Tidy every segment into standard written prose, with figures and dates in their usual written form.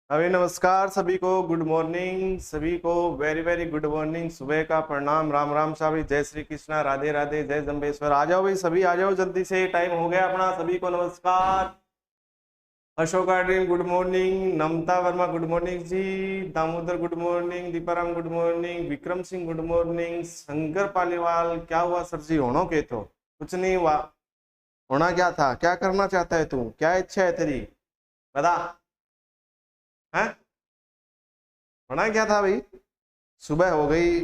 अभी नमस्कार सभी को, गुड मॉर्निंग सभी को, वेरी वेरी गुड मॉर्निंग। सुबह का प्रणाम, राम राम सभी, जय श्री कृष्णा, राधे राधे, जय जम्बेश्वर। आ जाओ भाई, सभी आ जाओ जल्दी से, टाइम हो गया अपना। सभी को नमस्कार। Ashok Aryan good morning, Namta Verma good morning ji, Damodar good morning, Deeparam good morning, Vikram Singh good morning, Shankar Paliwal. क्या हुआ सर जी, होनो के तो कुछ नहीं हुआ। होना क्या था, क्या करना चाहता है तू, क्या इच्छा है तेरी, बता। है होना क्या था भाई। सुबह हो गई,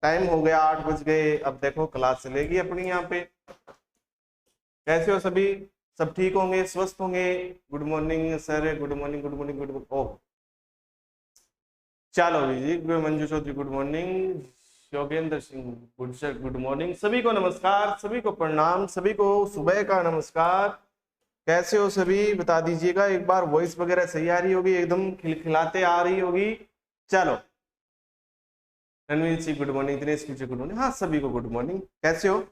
टाइम हो गया, 8 बज गए। अब देखो क्लास चलेगी अपनी यहाँ पे। कैसे हो सभी, सब ठीक होंगे, स्वस्थ होंगे। Good morning sir, good morning, good morning, good oh चलो जी, Manju Chaudhary good morning, Yogendra Singh good sir good morning. सभी को नमस्कार, सभी को प्रणाम, सभी को सुबह का नमस्कार। कैसे हो सभी, बता दीजिएगा एक बार। वॉइस वगैरह सही आ रही होगी, एकदम खिलखिलाते आ रही होगी। चलो, Ranveer Singh good morning, Dinesh ji good morning. हाँ सभी को गुड मॉर्निंग। कैसे हो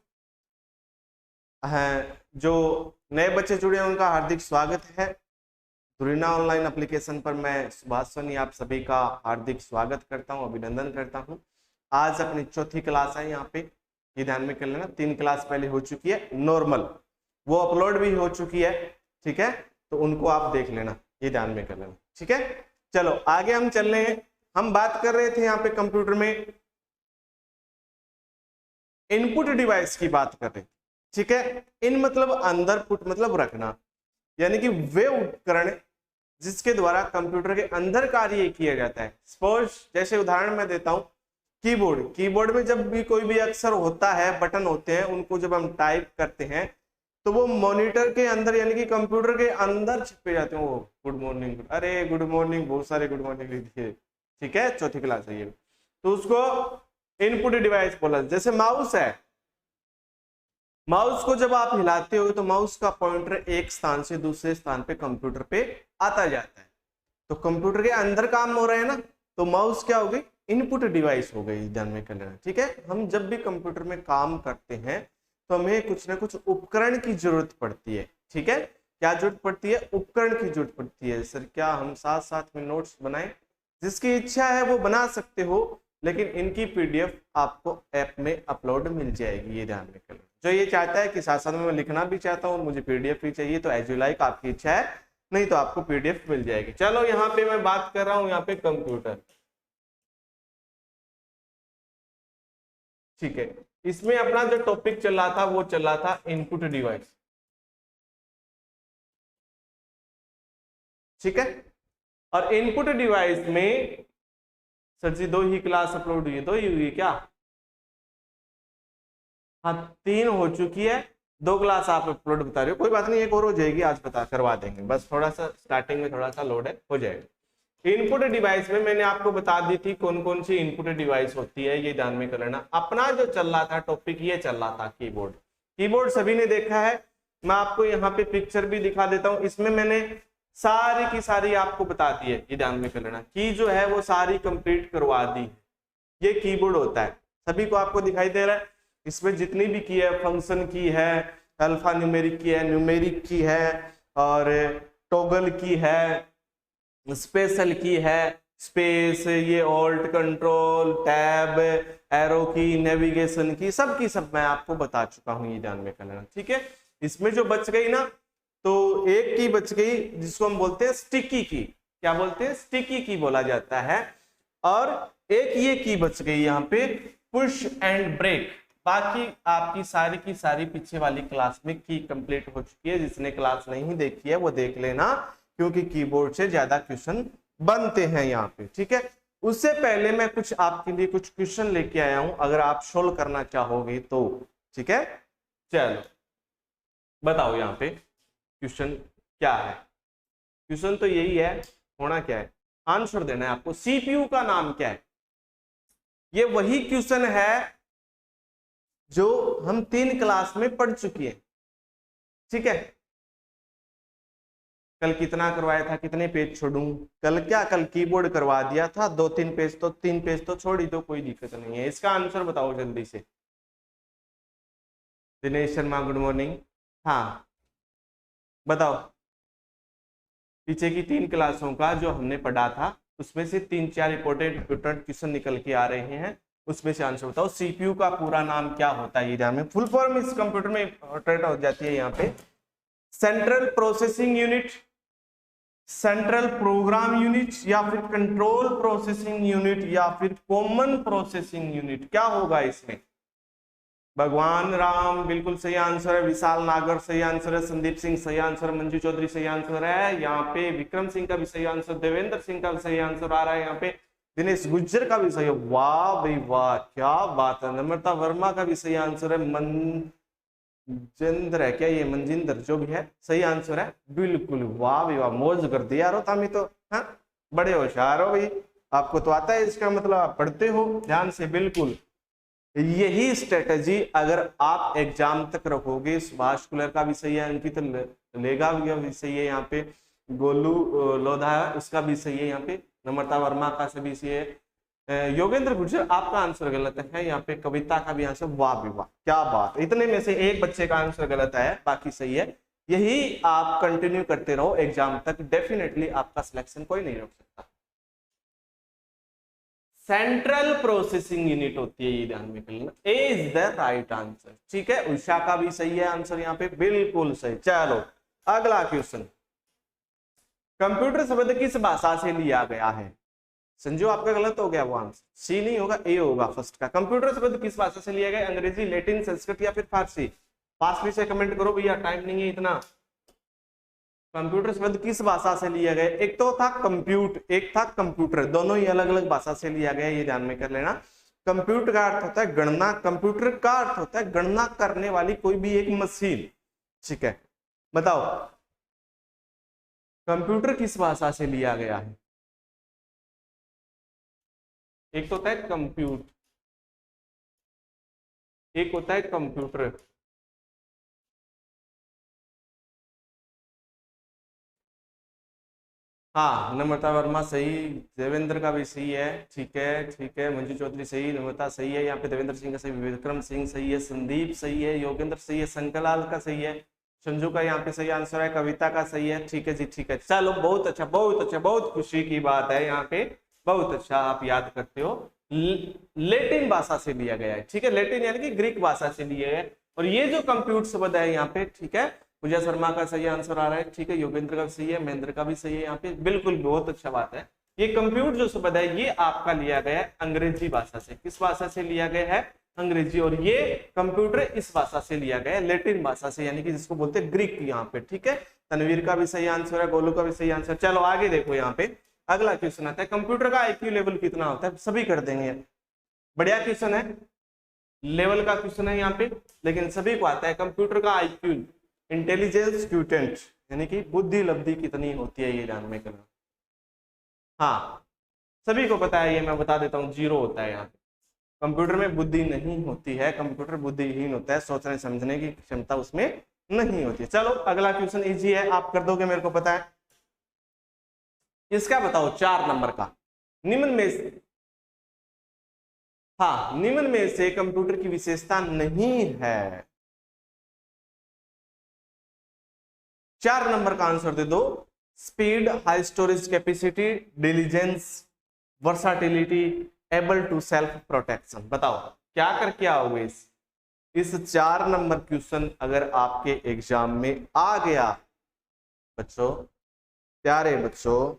हैं जो नए बच्चे जुड़े हैं उनका हार्दिक स्वागत है। धुरीना ऑनलाइन एप्लीकेशन पर मैं सुभाष सोनी आप सभी का हार्दिक स्वागत करता हूं, अभिनंदन करता हूं। आज अपनी चौथी क्लास है यहाँ पे, ये ध्यान में कर लेना। 3 क्लास पहले हो चुकी है नॉर्मल, वो अपलोड भी हो चुकी है, ठीक है, तो उनको आप देख लेना, ये ध्यान में कर लेना, ठीक है। चलो आगे हम चल रहे हैं। हम बात कर रहे थे यहाँ पे कंप्यूटर में इनपुट डिवाइस की बात कर रहे थे, ठीक है। इन मतलब अंदर, पुट मतलब रखना, यानी कि वे उपकरण जिसके द्वारा कंप्यूटर के अंदर कार्य किया जाता है। सपोज जैसे उदाहरण मैं देता हूं, कीबोर्ड। कीबोर्ड में जब भी कोई भी अक्षर होता है, बटन होते हैं, उनको जब हम टाइप करते हैं तो वो मॉनिटर के अंदर यानी कि कंप्यूटर के अंदर छिपे जाते हैं। वो गुड मॉर्निंग, अरे गुड मॉर्निंग, बहुत सारे गुड मॉर्निंग लिख दिए, ठीक है, चौथी क्लास है ये। तो उसको इनपुट डिवाइस बोला। जैसे माउस है, माउस को जब आप हिलाते हो तो माउस का पॉइंटर एक स्थान से दूसरे स्थान पे कंप्यूटर पे आता जाता है। तो कंप्यूटर के अंदर काम हो रहा है ना, तो माउस क्या हो गई, इनपुट डिवाइस हो गई, ध्यान में कर लेना, ठीक है। हम जब भी कंप्यूटर में काम करते हैं तो हमें कुछ ना कुछ उपकरण की जरूरत पड़ती है, ठीक है। क्या जरूरत पड़ती है, उपकरण की जरूरत पड़ती है। सर क्या हम साथ साथ में नोट्स बनाएं, जिसकी इच्छा है वो बना सकते हो, लेकिन इनकी पीडीएफ आपको ऐप में अपलोड मिल जाएगी, ये ध्यान में कर लेना। जो ये चाहता है कि साथ साथ में मैं लिखना भी चाहता हूँ, मुझे पीडीएफ भी चाहिए, तो एज यू लाइक, आपकी इच्छा है, नहीं तो आपको पीडीएफ मिल जाएगी। चलो यहाँ पे मैं बात कर रहा हूँ यहाँ पे कंप्यूटर, ठीक है। इसमें अपना जो टॉपिक चल रहा था वो चल रहा था इनपुट डिवाइस, ठीक है। और इनपुट डिवाइस में सर जी 2 ही क्लास अपलोड हुई है, 2 ही हुई है क्या? हाँ 3 हो चुकी है, 2 क्लास आप अपलोड बता रहे हो, कोई बात नहीं, एक और हो जाएगी, आज बता करवा देंगे, बस थोड़ा सा स्टार्टिंग में थोड़ा सा लोड है, हो जाएगा। इनपुट डिवाइस में मैंने आपको बता दी थी कौन कौन सी इनपुट डिवाइस होती है, ये ध्यान में कर लेना। अपना जो चल रहा था टॉपिक, ये चल रहा था कीबोर्ड। कीबोर्ड सभी ने देखा है, मैं आपको यहाँ पे पिक्चर भी दिखा देता हूँ। इसमें मैंने सारी की सारी आपको बता दी है, ये ध्यान में कर लेना। की जो है वो सारी कंप्लीट करवा दी, ये कीबोर्ड होता है, सभी को आपको दिखाई दे रहा है। इसमें जितनी भी की है, फंक्शन की है, अल्फा न्यूमेरिक की है, न्यूमेरिक की है, और टॉगल की है, स्पेशल की है, स्पेस, ये ऑल्ट कंट्रोल टैब, एरो की, नेविगेशन की, सब मैं आपको बता चुका हूं, ये ध्यान में कर लेना, ठीक है। इसमें जो बच गई ना, तो एक की बच गई जिसको हम बोलते हैं स्टिकी की, क्या बोलते हैं, स्टिकी की बोला जाता है। और एक ये की बच गई यहाँ पे, पुश एंड ब्रेक। बाकी आपकी सारी की सारी पीछे वाली क्लास में की कंप्लीट हो चुकी है, जिसने क्लास नहीं देखी है वो देख लेना, क्योंकि कीबोर्ड से ज्यादा क्वेश्चन बनते हैं यहाँ पे, ठीक है। उससे पहले मैं कुछ आपके लिए कुछ क्वेश्चन लेके आया हूं, अगर आप सोल्व करना चाहोगे तो, ठीक है। चलो बताओ यहाँ पे क्वेश्चन क्या है। क्वेश्चन तो यही है, होना क्या है, आंसर देना है आपको। सीपीयू का नाम क्या है? ये वही क्वेश्चन है जो हम 3 क्लास में पढ़ चुकी है, ठीक है। कल कितना करवाया था, कितने पेज छोड़ूं? कल क्या, कल कीबोर्ड करवा दिया था, 2-3 पेज, तो 3 पेज तो छोड़ ही दो, कोई दिक्कत नहीं है। इसका आंसर बताओ जल्दी से। दिनेश शर्मा गुड मॉर्निंग, हाँ बताओ। पीछे की 3 क्लासों का जो हमने पढ़ा था उसमें से 3-4 इंपॉर्टेंट क्वेश्चन निकल के आ रहे हैं, उसमें से आंसर बताओ। सीपीयू का पूरा नाम क्या होता है, ये ध्यान में, फुल फॉर्म इस कंप्यूटर में इंपॉर्टेंट हो जाती है यहाँ पे। Central processing unit, central program unit, या फिर कंट्रोल प्रोसेसिंग यूनिट, या फिर कॉमन प्रोसेसिंग यूनिट, क्या होगा इसमें? भगवान राम बिल्कुल सही आंसर है, विशाल नागर सही आंसर है, संदीप सिंह सही आंसर, मंजू चौधरी सही आंसर है, यहाँ पे विक्रम सिंह का भी सही आंसर, देवेंद्र सिंह का भी सही आंसर आ रहा है, यहाँ पे दिनेश गुज्जर का भी सही है। वाह भाई वाह, क्या बात है। नम्रता वर्मा का भी सही आंसर है, मनजिंदर है क्या, ये मनजिंदर जो भी है सही आंसर है बिल्कुल। वाह भाई वाह, मौज कर दिया यारो तामी तो, हाँ बड़े होशियार हो भाई, आपको तो आता है, इसका मतलब आप पढ़ते हो ध्यान से। बिल्कुल यही स्ट्रेटजी अगर आप एग्जाम तक रखोगे, सुभाष कुलर का भी सही है, अंकित लेगा भी सही है, यहाँ पे गोलू लोधा उसका भी सही है, यहाँ पे नम्रता वर्मा का सभी सही है, योगेंद्र गुर्जर आपका आंसर गलत है, यहाँ पे कविता का भी आंसर। वाह भी वाह, क्या बात, इतने में से एक बच्चे का आंसर गलत है, बाकी सही है। यही आप कंटिन्यू करते रहो एग्जाम तक, डेफिनेटली आपका सिलेक्शन कोई नहीं रोक सकता। सेंट्रल प्रोसेसिंग यूनिट होती है, ये ध्यान में रखना, ए इज द राइट आंसर। ठीक है, उषा का भी सही है आंसर यहाँ पे, बिल्कुल सही। चलो अगला क्वेश्चन, कंप्यूटर शब्द किस भाषा से लिया गया है? संजू आपका गलत हो गया, वो आंसर सी नहीं होगा, ए होगा फर्स्ट का। कंप्यूटर शब्द किस भाषा से लिया गया? अंग्रेजी, लैटिन, संस्कृत या फिर फारसी? फास्टली से कमेंट करो भैया, टाइम नहीं है इतना। कंप्यूटर शब्द किस भाषा से लिया गया? एक तो था कंप्यूट, एक था कंप्यूटर, दोनों ही अलग अलग भाषा से लिया गया, ये ध्यान में कर लेना। कंप्यूटर का अर्थ होता है गणना, कंप्यूटर का अर्थ होता है गणना करने वाली कोई भी एक मशीन। ठीक है, बताओ कंप्यूटर किस भाषा से लिया गया है? एक तो होता है कंप्यूट, एक होता है कंप्यूटर। हाँ, नम्रता वर्मा सही, देवेंद्र का भी सही है, ठीक है ठीक है, मंजू चौधरी सही, नम्रता सही है, यहाँ पे देवेंद्र सिंह का सही, विक्रम सिंह सही है, संदीप सही है, योगेंद्र सही है, शंकरलाल का सही है, संजू का यहाँ पे सही आंसर है, कविता का सही है। ठीक है जी, ठीक है, चलो बहुत अच्छा बहुत अच्छा, बहुत खुशी की बात है यहाँ पे, बहुत अच्छा आप याद करते हो। लैटिन भाषा से लिया गया है, ठीक है, लैटिन यानी कि ग्रीक भाषा से लिया है। और ये जो कंप्यूटर शब्द है यहाँ पे, ठीक है, पूजा शर्मा का सही आंसर आ रहा है, ठीक है, योगेंद्र का भी सही है, महेंद्र का भी सही है यहाँ पे, बिल्कुल बहुत अच्छा बात है। ये कंप्यूटर जो शब्द है ये आपका लिया गया है अंग्रेजी भाषा से। किस भाषा से लिया गया है? अंग्रेजी। और ये कंप्यूटर इस भाषा से लिया गया है लैटिन भाषा से, यानी कि जिसको बोलते हैं ग्रीक यहाँ पे। ठीक है, तनवीर का भी सही आंसर है, गोलू का भी सही आंसर। चलो आगे देखो, यहाँ पे अगला क्वेश्चन आता है, कंप्यूटर का IQ लेवल कितना होता है? सभी कर देंगे, बढ़िया क्वेश्चन है, लेवल का क्वेश्चन है यहाँ पे, लेकिन सभी को आता है। कंप्यूटर का IQ, इंटेलिजेंस क्यूटेंट, यानी कि बुद्धि लब्धि कितनी होती है, ये ध्यान में करना। हाँ सभी को पता है, ये मैं बता देता हूँ, 0 होता है यहाँ पे। कंप्यूटर में बुद्धि नहीं होती है, कंप्यूटर बुद्धिहीन होता है, सोचने समझने की क्षमता उसमें नहीं होती है। चलो अगला क्वेश्चन इजी है, आप कर दोगे, मेरे को पता है। इसका बताओ 4 नंबर का, निम्न में से, हाँ निम्न में से कंप्यूटर की विशेषता नहीं है। 4 नंबर का आंसर दे दो। Speed, high storage capacity, diligence, versatility, able to self protection. बताओ क्या करके आओगे इस 4 नंबर क्वेश्चन अगर आपके एग्जाम में आ गया? बच्चों, प्यारे बच्चों,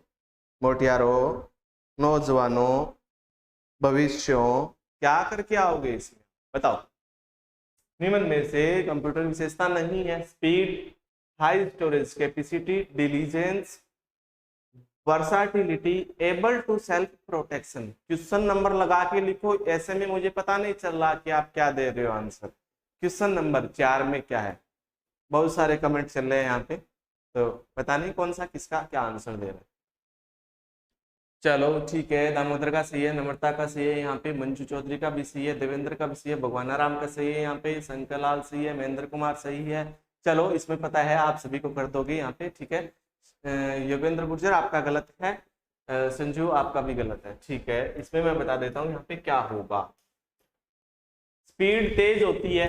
मोटियारों, नौजवानों, भविष्यों, क्या करके आओगे इसमें? बताओ निम्न में से कंप्यूटर विशेषता नहीं है। Speed, high storage capacity, diligence, versatility, able to self protection. Question number लगा के लिखो, ऐसे में मुझे पता नहीं चल रहा कि आप क्या दे रहे हो आंसर। क्वेश्चन नंबर 4 में क्या है? बहुत सारे कमेंट चल रहे हैं यहाँ पे, तो पता नहीं कौन सा किसका क्या आंसर दे रहे हैं। चलो ठीक है, दामोदर का सही है, नम्रता का सही है, यहाँ पे मंजू चौधरी का भी सही है, देवेंद्र का भी सही है, भगवानाराम का सही है, यहाँ पे शंकरलाल सही है, महेंद्र कुमार सही है। चलो इसमें पता है, आप सभी को कर दोगे यहाँ पे। ठीक है, योगेंद्र गुर्जर आपका गलत है, संजू आपका भी गलत है। ठीक है, इसमें मैं बता देता हूँ यहाँ पे क्या होगा। स्पीड तेज होती है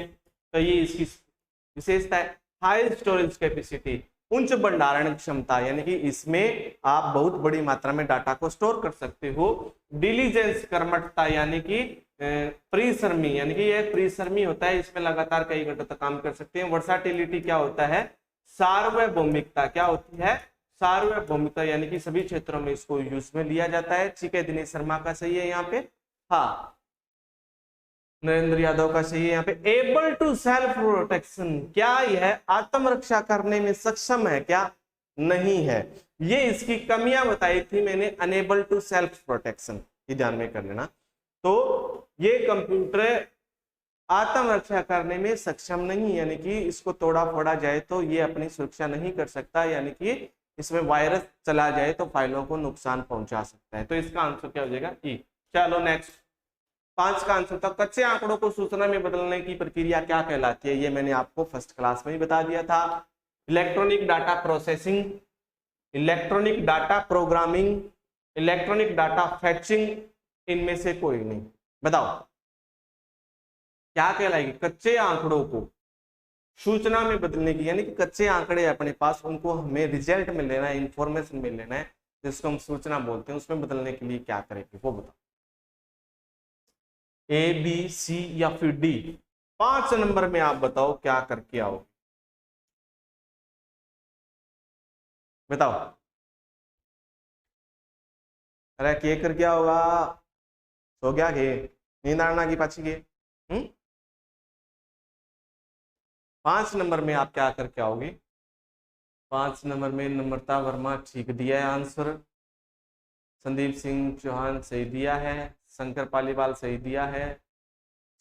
तो ये इसकी विशेषता है। हाई स्टोरेज कैपेसिटी, उच्च भंडारण क्षमता, यानी कि इसमें आप बहुत बड़ी मात्रा में डाटा को स्टोर कर सकते हो। डिलीजेंस, कर्मठता, यानी कि परिश्रमी, यानी कि यह परिश्रमी होता है, इसमें लगातार कई घंटों तक काम कर सकते हैं। वर्साटिलिटी क्या होता है? सार्वभौमिकता, क्या होती है? सार्वभौमिकता, यानी कि सभी क्षेत्रों में इसको यूज में लिया जाता है। ठीक है, दिनेश शर्मा का सही है यहाँ पे, हाँ नरेंद्र यादव का सही है यहाँ पे। एबल टू सेल्फ प्रोटेक्शन, क्या यह आत्मरक्षा करने में सक्षम है? क्या नहीं है। ये इसकी कमियां बताई थी मैंने, अनेबल टू सेल्फ प्रोटेक्शन, ये ध्यान में कर लेना। तो ये कंप्यूटर आत्मरक्षा करने में सक्षम नहीं, यानी कि इसको तोड़ा फोड़ा जाए तो ये अपनी सुरक्षा नहीं कर सकता, यानी कि इसमें वायरस चला जाए तो फाइलों को नुकसान पहुंचा सकता है। तो इसका आंसर क्या हो जाएगा? ई। चलो नेक्स्ट, 5 का आंसर था। कच्चे आंकड़ों को सूचना में बदलने की प्रक्रिया क्या कहलाती है? ये मैंने आपको फर्स्ट क्लास में ही बता दिया था। Electronic data processing, electronic data programming, electronic data फैचिंग, इनमें से कोई नहीं। बताओ क्या कहलाएगी? कच्चे आंकड़ों को सूचना में बदलने की, यानी कि कच्चे आंकड़े अपने पास, उनको हमें रिजल्ट में लेना है, इंफॉर्मेशन में लेना है, जिसको हम सूचना बोलते हैं, उसमें बदलने के लिए क्या करेंगे वो बताओ। ए, बी, सी या फिर डी? 5 नंबर में आप बताओ क्या करके आओ, बताओ। अरे के कर क्या होगा? सो गया के नींद आना की पाछी के? 5 नंबर में आप क्या करके आओगे? 5 नंबर में नम्रता वर्मा ठीक दिया है आंसर, संदीप सिंह चौहान सही दिया है, शंकर पालीवाल सही दिया है,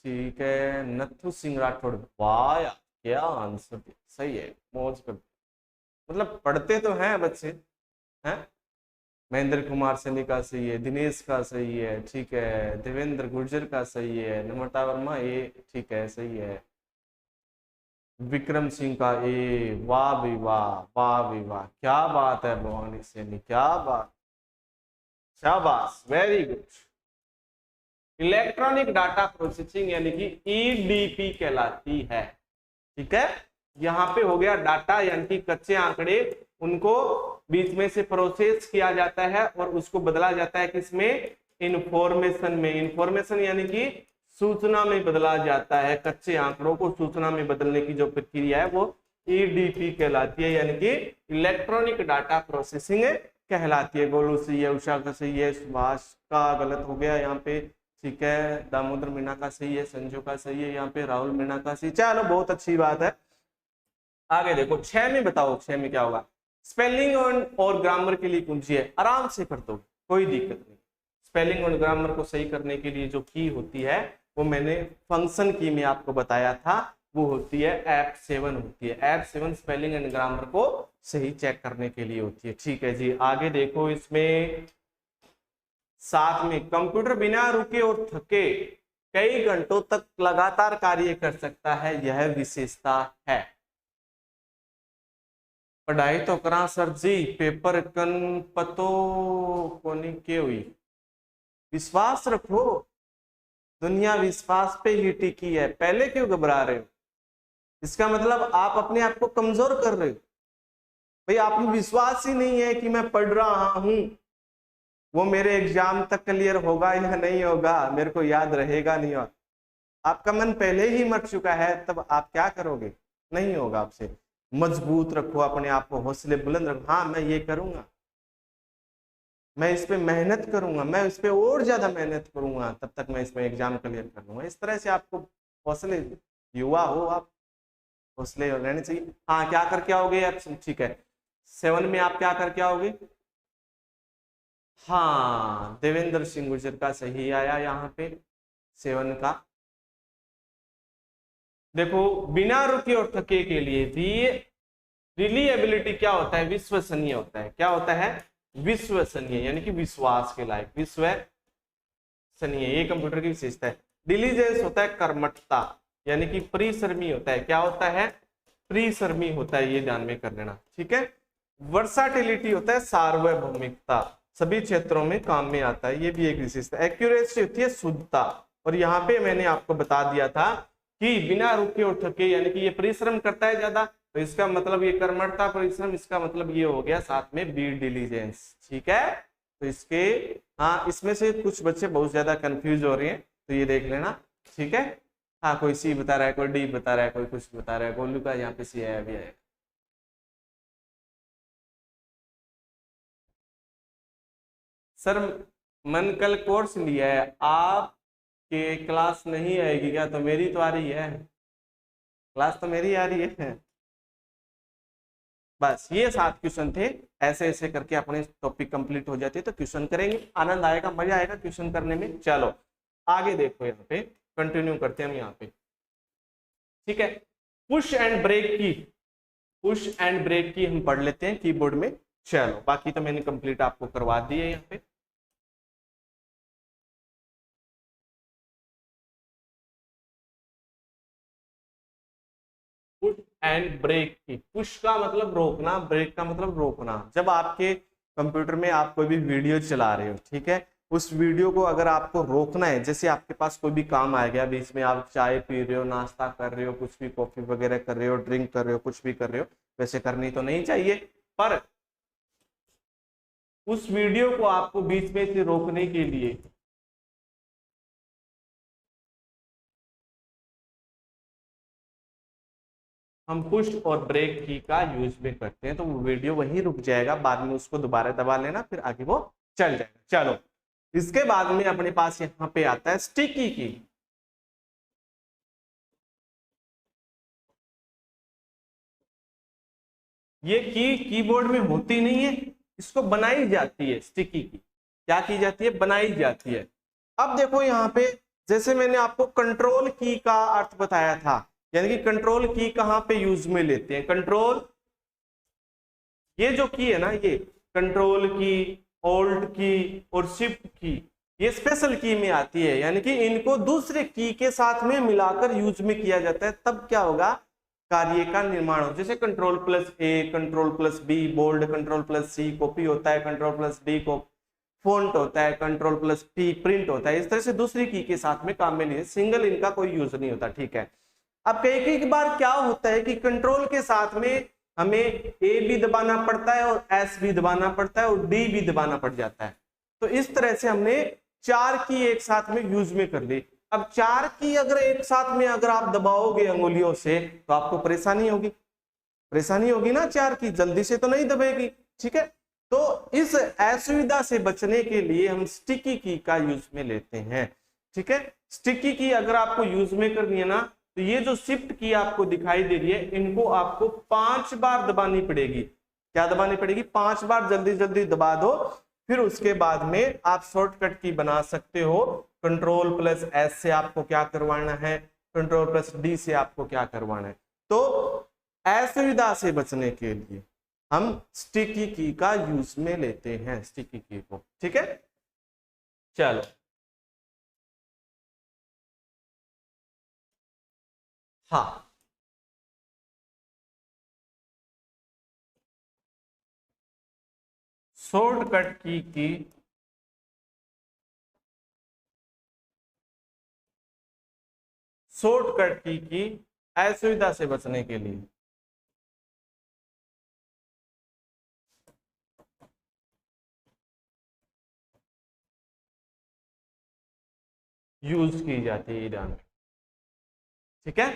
ठीक है, नथु सिंह राठौड़, वाह यार क्या आंसर दिया, सही है, मौज कर, मतलब पढ़ते तो हैं बच्चे हैं। महेंद्र कुमार सैनी का सही है, दिनेश का सही है, ठीक है, देवेंद्र गुर्जर का सही है, नम्रता वर्मा ये ठीक है सही है, विक्रम सिंह का ए, वाह भी वाह, वाह भी वाह, क्या बात है भवानी सैनी, क्या बात, शाबाश, very good. Electronic data processing यानी कि ईडीपी कहलाती है। ठीक है, यहाँ पे हो गया डाटा यानी कि कच्चे आंकड़े, उनको बीच में से प्रोसेस किया जाता है और उसको बदला जाता है किसमें? इंफॉर्मेशन में। इंफॉर्मेशन यानी कि सूचना में बदला जाता है। कच्चे आंकड़ों को सूचना में बदलने की जो प्रक्रिया है वो ईडीपी कहलाती है, यानी कि इलेक्ट्रॉनिक डाटा प्रोसेसिंग कहलाती है। गोलू सही है, उषा का सही है, सुभाष का गलत हो गया यहाँ पे, ठीक है, दामोदर मीणा का सही है, संजू का सही है, यहाँ पे राहुल मीणा का सही। चलो बहुत अच्छी बात है। आगे देखो 6 में बताओ, 6 में क्या होगा? स्पेलिंग और ग्रामर के लिए कुंजी है, आराम से कर दो, कोई दिक्कत नहीं। स्पेलिंग और ग्रामर को सही करने के लिए जो की होती है वो मैंने फंक्शन की में आपको बताया था, वो होती है F7 होती है। F7 स्पेलिंग एंड ग्रामर को सही चेक करने के लिए होती है। ठीक है जी, आगे देखो इसमें 7 में, कंप्यूटर बिना रुके और थके कई घंटों तक लगातार कार्य कर सकता है, यह विशेषता है। पढ़ाई तो करा सर जी, पेपर कन पतो कोनी के हुई, विश्वास रखो, दुनिया विश्वास पे ही टिकी है, पहले क्यों घबरा रहे हो? इसका मतलब आप अपने आप को कमजोर कर रहे हो। भाई आप में विश्वास ही नहीं है कि मैं पढ़ रहा हूं, वो मेरे एग्जाम तक क्लियर होगा या नहीं होगा, मेरे को याद रहेगा नहीं, और आपका मन पहले ही मर चुका है, तब आप क्या करोगे? नहीं होगा आपसे। मजबूत रखो अपने आप को, हौसले बुलंद रखो, हाँ मैं ये करूंगा, मैं इस पे मेहनत करूंगा, मैं इस पे और ज्यादा मेहनत करूंगा, तब तक मैं इसमें एग्जाम क्लियर कर लूंगा। इस तरह से आपको हौसले, युवा हो आप, हौसले रहने चाहिए। हाँ क्या करके आओगे आप? ठीक है, 7 में आप क्या करके आओगे? हाँ देवेंद्र सिंह गुर्जर का सही आया यहाँ पे 7 का। देखो बिना रुके और थके के लिए रिलीएबिलिटी क्या होता है? विश्वसनीय होता है। क्या होता है? विश्वसनीय, यानी कि विश्वास के लायक, विश्वसनीय, ये कंप्यूटर की विशेषता है। डिलीजेंस होता है कर्मठता, यानी कि परिश्रमी होता है। क्या होता है? परिश्रमी होता है, ये ध्यान में कर लेना। ठीक है, वर्साटिलिटी होता है सार्वभौमिकता, सभी क्षेत्रों में काम में आता है, ये भी एक विशेषता। एक्यूरेसी होती है शुद्धता, और यहाँ पे मैंने आपको बता दिया था कि बिना रुके और थके, यानी कि ये परिश्रम करता है ज्यादा, तो इसका मतलब ये कर्मठता परिश्रम, इसका मतलब ये हो गया साथ में बी डिलीजेंस। ठीक है, तो इसके हाँ इसमें से कुछ बच्चे बहुत ज्यादा कंफ्यूज हो रहे हैं, तो ये देख लेना। ठीक है, हाँ कोई सी बता रहा है, कोई डी बता रहा है, कोई कुछ बता रहा है। गोलू का यहाँ पे सी आया भी आएगा। सर मन कल कोर्स लिया है, आपके क्लास नहीं आएगी क्या? तो मेरी तो आ रही है क्लास, तो मेरी आ रही है। बस ये 7 क्वेश्चन थे, ऐसे ऐसे करके अपने टॉपिक कंप्लीट हो जाते, तो क्वेश्चन करेंगे, आनंद आएगा, मजा आएगा क्वेश्चन करने में। चलो आगे देखो, यहाँ पे कंटिन्यू करते हैं हम यहाँ पे। ठीक है, पुश एंड ब्रेक की, पुश एंड ब्रेक की हम पढ़ लेते हैं कीबोर्ड में। चलो बाकी तो मैंने कंप्लीट आपको करवा दी है यहाँ पे। पुश एंड ब्रेक की, पुश का मतलब रोकना, ब्रेक का मतलब रोकना। जब आपके कंप्यूटर में आप कोई भी वीडियो चला रहे हो, ठीक है, उस वीडियो को अगर आपको रोकना है, जैसे आपके पास कोई भी काम आ गया बीच में, आप चाय पी रहे हो, नाश्ता कर रहे हो, कुछ भी कॉफी वगैरह कर रहे हो, ड्रिंक कर रहे हो, कुछ भी कर रहे हो, वैसे करनी तो नहीं चाहिए, पर उस वीडियो को आपको बीच में से रोकने के लिए हम पुश और ब्रेक की का यूज भी करते हैं, तो वो वीडियो वहीं रुक जाएगा, बाद में उसको दोबारा दबा लेना, फिर आगे वो चल जाएगा। चलो इसके बाद में अपने पास यहाँ पे आता है स्टिकी की। ये की कीबोर्ड में होती नहीं है, इसको बनाई जाती है। स्टिकी की क्या की जाती है? बनाई जाती है। अब देखो यहाँ पे, जैसे मैंने आपको कंट्रोल की का अर्थ बताया था, यानी कि कंट्रोल की कहां पे यूज में लेते हैं? कंट्रोल, ये जो की है ना, ये कंट्रोल की, ऑल्ट की और शिफ्ट की, ये स्पेशल की में आती है, यानी कि इनको दूसरे की के साथ में मिलाकर यूज में किया जाता है। तब क्या होगा? कार्य का निर्माण हो। जैसे control plus A, control plus B bold, control plus C copy होता है, कंट्रोल प्लस डी को फॉन्ट होता है, कंट्रोल प्लस पी प्रिंट होता है। इस तरह से दूसरी की के साथ में काम में नहीं है, सिंगल इनका कोई यूज नहीं होता। ठीक है, अब कई बार क्या होता है कि कंट्रोल के साथ में हमें ए भी दबाना पड़ता है और एस भी दबाना पड़ता है और डी भी दबाना पड़ जाता है। तो इस तरह से हमने 4 की एक साथ में यूज में कर ली। अब 4 की अगर एक साथ में अगर आप दबाओगे अंगुलियों से, तो आपको परेशानी होगी, परेशानी होगी ना, 4 की जल्दी से तो नहीं दबेगी। ठीक है, तो इस असुविधा से बचने के लिए हम स्टिकी की का यूज में लेते हैं। ठीक है, स्टिकी की अगर आपको यूज में करनी है ना, तो ये जो शिफ्ट की आपको दिखाई दे रही है, इनको आपको 5 बार दबानी पड़ेगी। क्या दबानी पड़ेगी? 5 बार जल्दी जल्दी दबा दो, फिर उसके बाद में आप शॉर्टकट की बना सकते हो। कंट्रोल प्लस एस से आपको क्या करवाना है, कंट्रोल प्लस डी से आपको क्या करवाना है। तो असुविधा से बचने के लिए हम स्टिकी की का यूज में लेते हैं, स्टिकी की को। ठीक है, चलो हाँ, शॉर्टकट की शॉर्टकट की असुविधा से बचने के लिए यूज की जाती है ईरान में। ठीक है,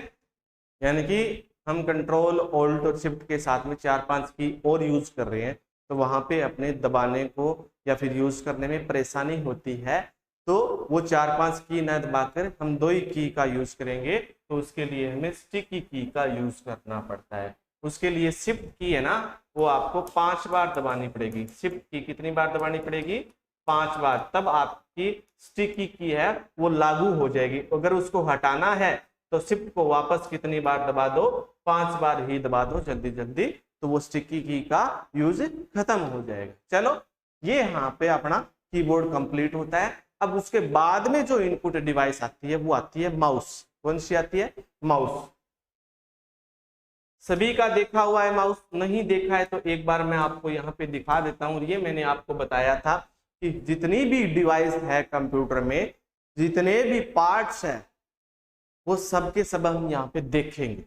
यानी कि हम कंट्रोल ऑल्ट और शिफ्ट के साथ में 4-5 की और यूज कर रहे हैं, तो वहां पे अपने दबाने को या फिर यूज करने में परेशानी होती है, तो वो 4-5 की न दबाकर हम 2 ही की का यूज करेंगे। तो उसके लिए हमें स्टिकी की का यूज करना पड़ता है। उसके लिए शिफ्ट की है ना, वो आपको 5 बार दबानी पड़ेगी। शिफ्ट की कितनी बार दबानी पड़ेगी? 5 बार, तब आपकी स्टिकी की है वो लागू हो जाएगी। अगर उसको हटाना है तो शिफ्ट को वापस कितनी बार दबा दो? 5 बार ही दबा दो जल्दी जल्दी, तो वो स्टिकी की का यूज खत्म हो जाएगा। चलो ये यहाँ पे अपना कीबोर्ड कंप्लीट होता है। अब उसके बाद में जो इनपुट डिवाइस आती है वो आती है माउस। कौन सी आती है? माउस। सभी का देखा हुआ है माउस? नहीं देखा है तो एक बार मैं आपको यहाँ पे दिखा देता हूँ। ये मैंने आपको बताया था कि जितनी भी डिवाइस है कंप्यूटर में, जितने भी पार्ट्स हैं, वो सब के सब हम यहाँ पे देखेंगे,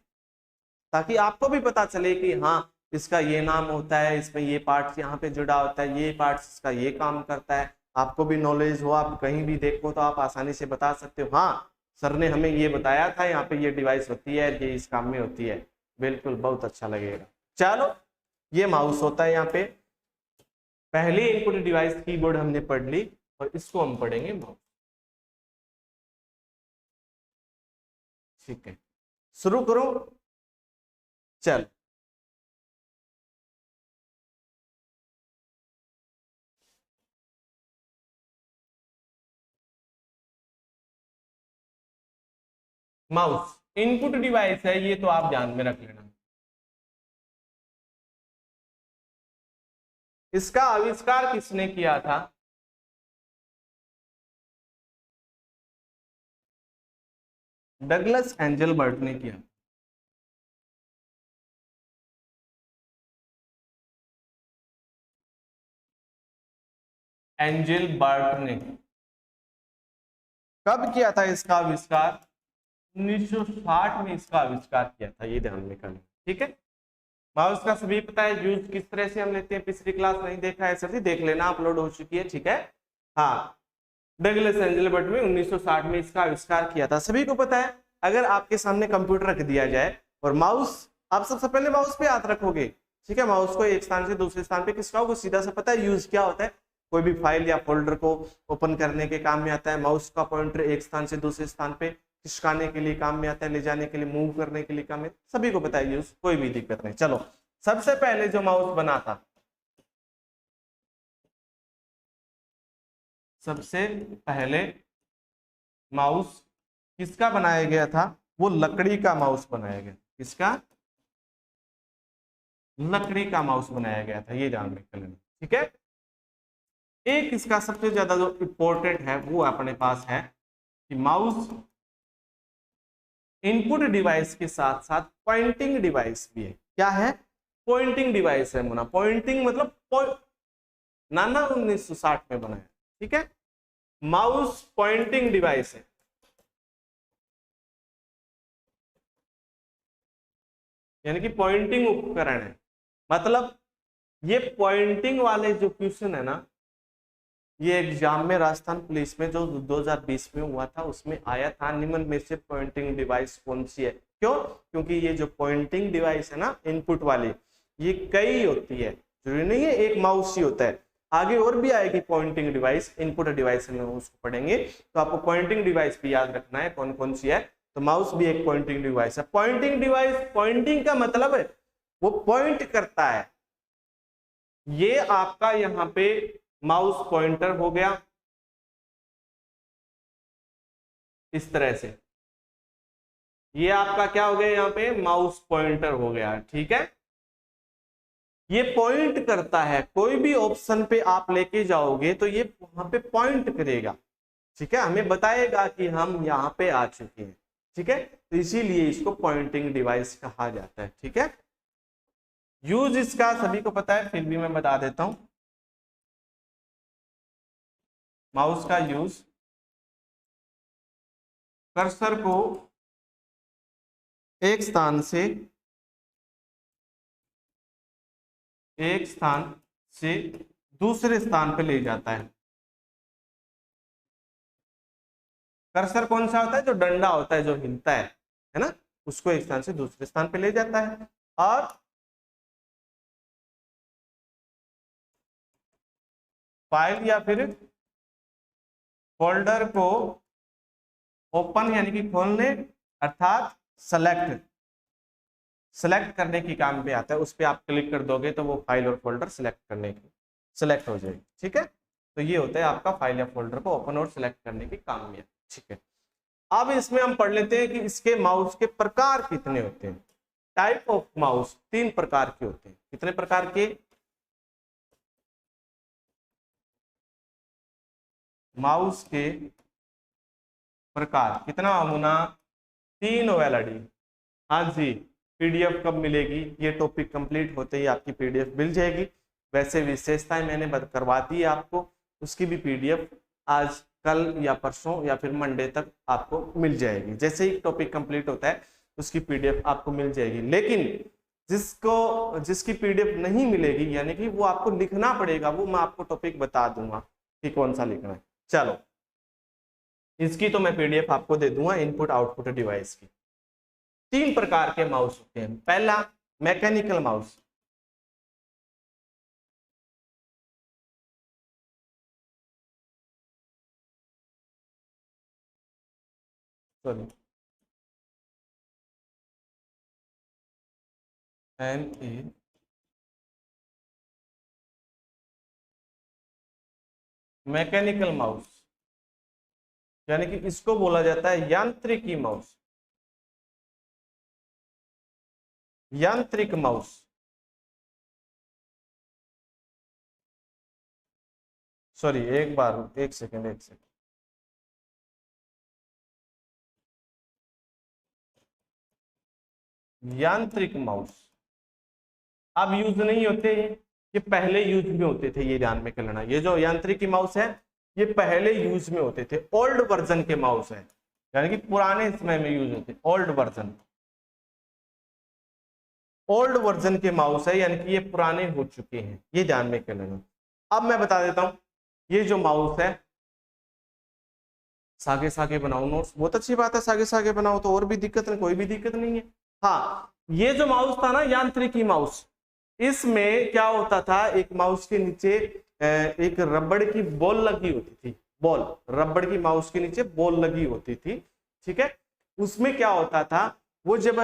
ताकि आपको भी पता चले कि हाँ इसका ये नाम होता है, इसमें ये पार्ट यहाँ पे जुड़ा होता है, ये पार्ट इसका ये काम करता है, आपको भी नॉलेज हो, आप कहीं भी देखो तो आप आसानी से बता सकते हो हाँ सर ने हमें ये बताया था, यहाँ पे ये डिवाइस होती है, ये इस काम में होती है। बिल्कुल, बहुत अच्छा लगेगा। चलो, ये माउस होता है यहाँ पे। पहली इनपुट डिवाइस कीबोर्ड हमने पढ़ ली और इसको हम पढ़ेंगे माउस। ठीक है, शुरू करो। चल, माउस इनपुट डिवाइस है, ये तो आप ध्यान में रख लेना। इसका आविष्कार किसने किया था? डगलस एंजलबर्ट ने किया। एंजलबर्ट ने कब किया था इसका आविष्कार? 1960 में इसका आविष्कार किया था, ये ध्यान में करना। ठीक है, माउस का सभी पता है यूज किस तरह से हम लेते हैं, पिछली क्लास नहीं देखा है सर जी, देख लेना, अपलोड हो चुकी है। ठीक है, हाँ, डगलस एंजलबर्ट में 1960 में इसका आविष्कार किया था, सभी को पता है। अगर आपके सामने कंप्यूटर रख दिया जाए और माउस, आप सबसे पहले माउस पे हाथ रखोगे। ठीक है, माउस को एक स्थान से दूसरे स्थान पे किसका होगा, सीधा सा पता है यूज क्या होता है। कोई भी फाइल या फोल्डर को ओपन करने के काम में आता है। माउस का पॉइंटर एक स्थान से दूसरे स्थान पे खिसकाने के लिए काम में आता है, ले जाने के लिए, मूव करने के लिए काम में, सभी को पता है यूज, कोई भी दिक्कत नहीं। चलो, सबसे पहले जो माउस बना था, सबसे पहले माउस किसका बनाया गया था? वो लकड़ी का माउस बनाया गया। किसका? लकड़ी का माउस बनाया गया था, ये ध्यान में लेना। ठीक है, एक इसका सबसे ज्यादा जो इंपॉर्टेंट है वो अपने पास है कि माउस इनपुट डिवाइस के साथ साथ पॉइंटिंग डिवाइस भी है। क्या है? पॉइंटिंग डिवाइस है मुना। पॉइंटिंग मतलब नाना 1960 में बनाया। ठीक है, माउस पॉइंटिंग डिवाइस है। यानी कि पॉइंटिंग उपकरण है। मतलब ये पॉइंटिंग वाले जो क्वेश्चन है ना, ये एग्जाम में राजस्थान पुलिस में जो 2020 में हुआ था उसमें आया था, निम्न में से पॉइंटिंग डिवाइस कौन सी है? क्यों? क्योंकि ये जो पॉइंटिंग डिवाइस है ना, इनपुट वाली, ये कई होती है, जरूरी नहीं है एक माउस ही होता है। आगे और भी आएगी पॉइंटिंग डिवाइस, इनपुट डिवाइस में उसको पढ़ेंगे, तो आपको पॉइंटिंग डिवाइस भी याद रखना है कौन कौन सी है। तो माउस भी एक पॉइंटिंग डिवाइस है। पॉइंटिंग डिवाइस, पॉइंटिंग का मतलब है वो पॉइंट करता है। ये आपका यहाँ पे माउस पॉइंटर हो गया इस तरह से, ये आपका क्या हो गया, यहाँ पे माउस पॉइंटर हो गया। ठीक है, ये पॉइंट करता है, कोई भी ऑप्शन पे आप लेके जाओगे तो ये वहां पे पॉइंट करेगा। ठीक है, हमें बताएगा कि हम यहाँ पे आ चुके हैं। ठीक है, तो इसीलिए इसको पॉइंटिंग डिवाइस कहा जाता है। ठीक है, यूज इसका सभी को पता है, फिर भी मैं बता देता हूं। माउस का यूज कर्सर को एक स्थान से दूसरे स्थान पे ले जाता है। कर्सर कौन सा होता है? जो डंडा होता है, जो हिलता है ना, उसको एक स्थान से दूसरे स्थान पे ले जाता है। और फाइल या फिर फोल्डर को ओपन यानी कि खोलने, अर्थात सेलेक्ट करने की काम पे आता है। उस पर आप क्लिक कर दोगे तो वो फाइल और फोल्डर सेलेक्ट हो जाएगी। ठीक है, तो ये होता है आपका फाइल या फोल्डर को ओपन और सेलेक्ट करने के काम में। ठीक है, अब इसमें हम पढ़ लेते हैं कि इसके माउस के प्रकार कितने होते हैं। टाइप ऑफ माउस 3 प्रकार के होते हैं। कितने प्रकार के? माउस के प्रकार कितना मुना? 3 वेलाडी। हाँ जी, पीडीएफ कब मिलेगी? ये टॉपिक कंप्लीट होते ही आपकी पीडीएफ मिल जाएगी। वैसे विशेषताएं मैंने करवा दी है आपको, उसकी भी पीडीएफ आज, कल या परसों या फिर मंडे तक आपको मिल जाएगी। जैसे ही टॉपिक कंप्लीट होता है उसकी पीडीएफ आपको मिल जाएगी। लेकिन जिसकी पीडीएफ नहीं मिलेगी, यानी कि वो आपको लिखना पड़ेगा, वो मैं आपको टॉपिक बता दूंगा कि कौन सा लिखना है। चलो, इसकी तो मैं पीडीएफ आपको दे दूंगा, इनपुट आउटपुट डिवाइस की। 3 प्रकार के माउस होते हैं। पहला mechanical mouse, sorry mechanical mouse, यानी कि इसको बोला जाता है यांत्रिकी माउस, यांत्रिक माउस। सॉरी, एक सेकंड। यांत्रिक माउस अब यूज नहीं होते हैं, ये पहले यूज में होते थे, ये ध्यान में कर लेना। ये जो यांत्रिकी माउस है ये पहले यूज में होते थे, ओल्ड वर्जन के माउस है, यानी कि पुराने समय में यूज होते, ओल्ड वर्जन के माउस है, यानी कि ये पुराने हो चुके हैं, ये ध्यान में कर लेना। अब मैं बता देता हूं, ये जो माउस है, सागे बनाओ नोट्स, बहुत अच्छी बात है, सागे बनाओ तो और भी दिक्कत नहीं, कोई भी दिक्कत नहीं है। हाँ, ये जो माउस था ना यांत्रिकी माउस, इसमें क्या होता था, एक माउस के नीचे एक रबड़ की बॉल लगी होती थी, बॉल, रबड़ की माउस के नीचे बॉल लगी होती थी, ठीक है। उसमें क्या होता था, वो जब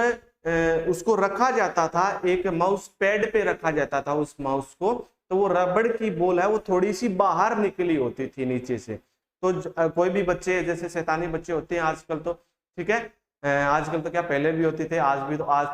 उसको रखा जाता था, एक माउस पैड पे रखा जाता था उस माउस को, तो वो रबड़ की बॉल है वो थोड़ी सी बाहर निकली होती थी नीचे से। तो कोई भी बच्चे, जैसे शैतानी बच्चे होते हैं आजकल तो, ठीक है, आजकल तो क्या पहले भी होते थे, आज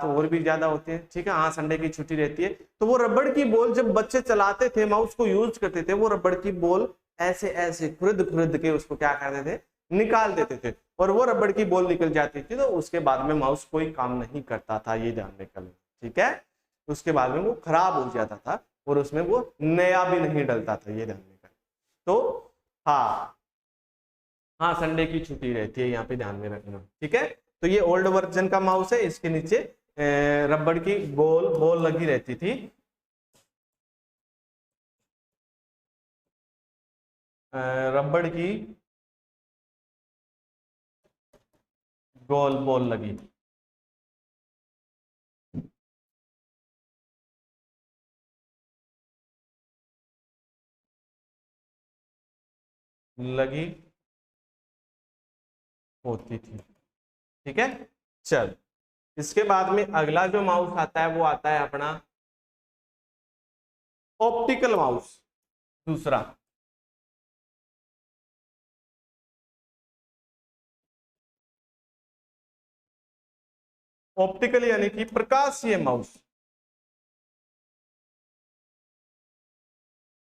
तो और भी ज्यादा होते हैं, ठीक है। हाँ, संडे की छुट्टी रहती है, तो वो रबड़ की बॉल जब बच्चे चलाते थे, माउस को यूज करते थे, वो रबड़ की बॉल ऐसे ऐसे खुरद के उसको क्या करते थे, निकाल देते थे, और वो रबड़ की बॉल निकल जाती थी, तो उसके बाद में माउस कोई काम नहीं करता था, ये ध्यान में कर लो, ठीक है। उसके बाद में वो खराब हो जाता था और उसमें वो नया भी नहीं डलता था, ये ध्यान में कर। तो हाँ, संडे की छुट्टी रहती है, यहाँ पे ध्यान में रखना, ठीक है। तो ये ओल्ड वर्जन का माउस है, इसके नीचे रबड़ की बॉल लगी रहती थी, रबड़ की गोल बॉल लगी होती थी, ठीक है। चल, इसके बाद में अगला जो माउस आता है वो आता है अपना ऑप्टिकल माउस, दूसरा। ऑप्टिकल यानी कि प्रकाशीय माउस,